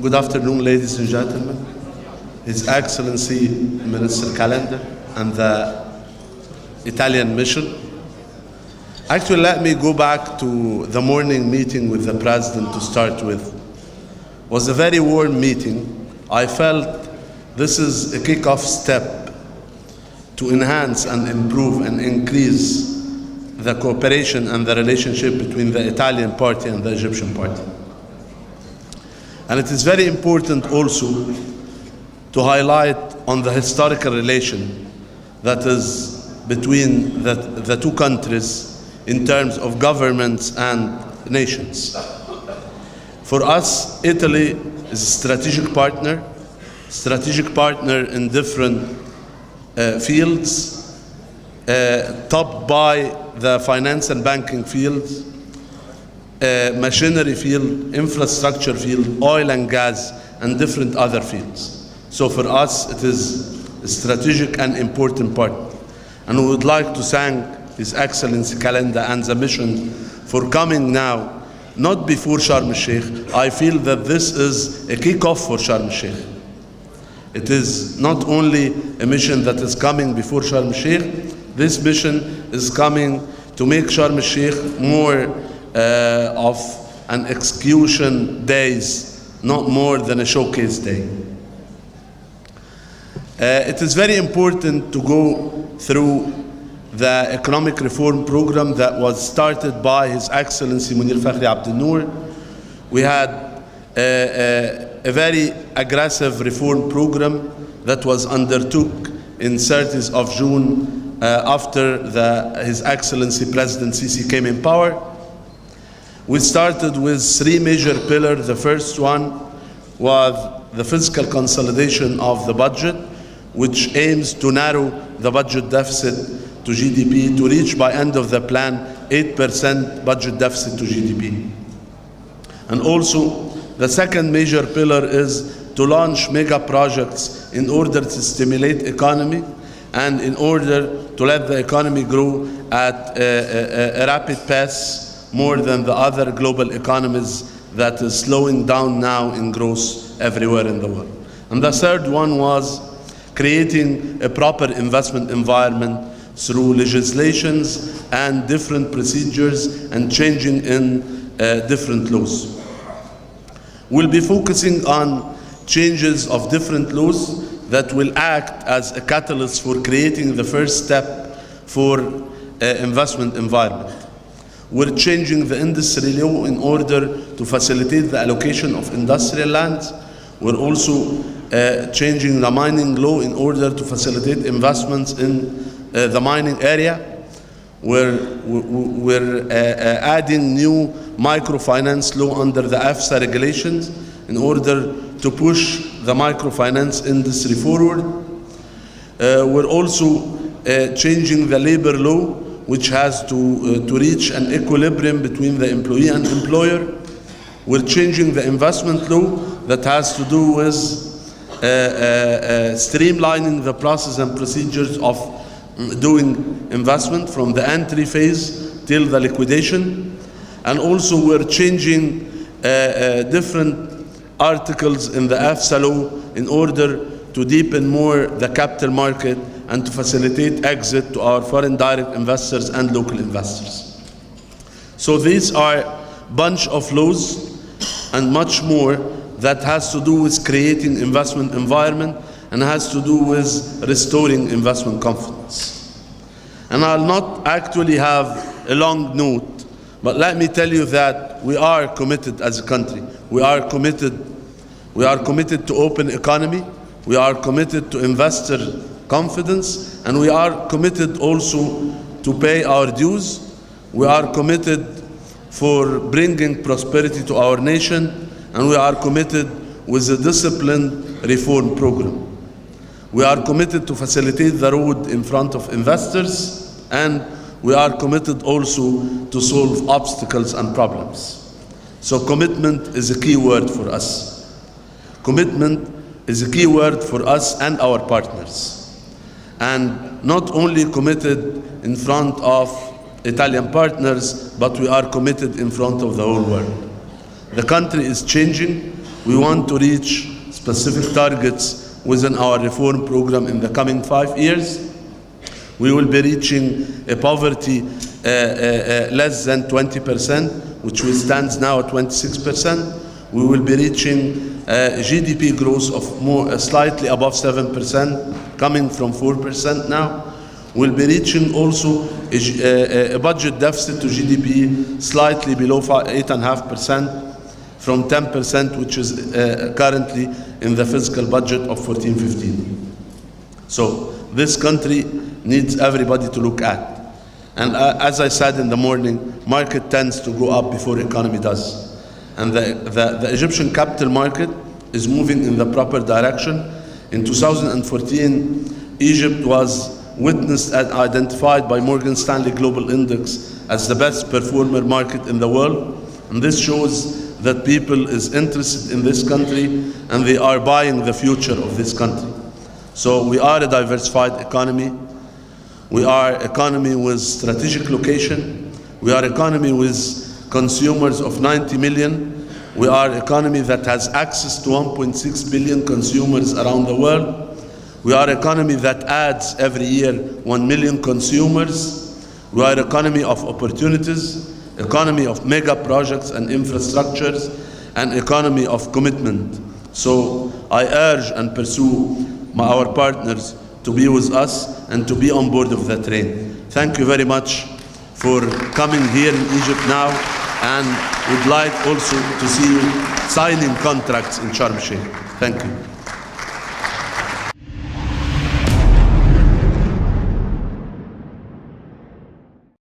Good afternoon, ladies and gentlemen. His Excellency Minister Calendar and the Italian mission. Actually, let me go back to the morning meeting with the President to start with. It was a very warm meeting. I felt this is a kickoff step to enhance and improve and increase the cooperation and the relationship between the Italian party and the Egyptian party. And it is very important also to highlight on the historical relation that is between the two countries in terms of governments and nations. For us, Italy is a strategic partner in different fields, topped by the finance and banking field, machinery field, infrastructure field, oil and gas, and different other fields. So for us, it is a strategic and important partner. And we would like to thank His Excellency Calendar and the mission for coming now, not before Sharm el-Sheikh. I feel that this is a kickoff for Sharm el-Sheikh. It is not only a mission that is coming before Sharm el-Sheikh, this mission is coming to make Sharm el-Sheikh more of an execution days, not more than a showcase day. It is very important to go through the economic reform program that was started by His Excellency Munir Fakhri Abdel Noor. We had a very aggressive reform program that was undertook in 30th of June after His Excellency President Sisi came in power. We started with three major pillars. The first one was the fiscal consolidation of the budget, which aims to narrow the budget deficit to GDP to reach by end of the plan 8% budget deficit to GDP. And also the second major pillar is to launch mega projects in order to stimulate economy and in order to let the economy grow at a rapid pace more than the other global economies that is slowing down now in growth everywhere in the world. And the third one was creating a proper investment environment through legislations and different procedures and changing in different laws. We'll be focusing on changes of different laws that will act as a catalyst for creating the first step for investment environment. We're changing the industry law in order to facilitate the allocation of industrial lands. We're also changing the mining law in order to facilitate investments in the mining area. We're adding new microfinance law under the AFSA regulations in order to push the microfinance industry forward. We're also changing the labor law, which has to reach an equilibrium between the employee and employer. We're changing the investment law that has to do with streamlining the process and procedures of doing investment from the entry phase till the liquidation. And also we're changing different articles in the AFSA law in order to deepen more the capital market and to facilitate exit to our foreign direct investors and local investors. So these are a bunch of laws and much more that has to do with creating investment environment and has to do with restoring investment confidence. And I'll not actually have a long note, but let me tell you that we are committed as a country. We are committed to open economy. We are committed to investor confidence, and we are committed also to pay our dues. We are committed for bringing prosperity to our nation, and we are committed with a disciplined reform program. We are committed to facilitate the road in front of investors, and we are committed also to solve obstacles and problems. So commitment is a key word for us. Commitment is a key word for us and our partners. And not only committed in front of Italian partners, but we are committed in front of the whole world. The country is changing, We want to reach specific targets within our reform program in the coming 5 years. We will be reaching a poverty less than 20%, which stands now at 26%. We will be reaching GDP growth of slightly above 7%, coming from 4% now. We'll be reaching also a budget deficit to GDP slightly below 8.5%, from 10%, which is currently in the fiscal budget of 14-15. So this country needs everybody to look at. And as I said in the morning, market tends to go up before economy does. And the Egyptian capital market is moving in the proper direction. In 2014, Egypt was witnessed and identified by Morgan Stanley Global Index as the best performer market in the world. And this shows that people is interested in this country and they are buying the future of this country. So we are a diversified economy. We are an economy with strategic location. We are an economy with consumers of 90 million. We are an economy that has access to 1.6 billion consumers around the world. We are an economy that adds every year 1 million consumers. We are an economy of opportunities, economy of mega projects and infrastructures, and economy of commitment. So I urge and pursue our partners to be with us and to be on board of the train. Thank you very much for coming here in Egypt now, and would like also to see you signing contracts in Sharm el-Sheikh. Thank you.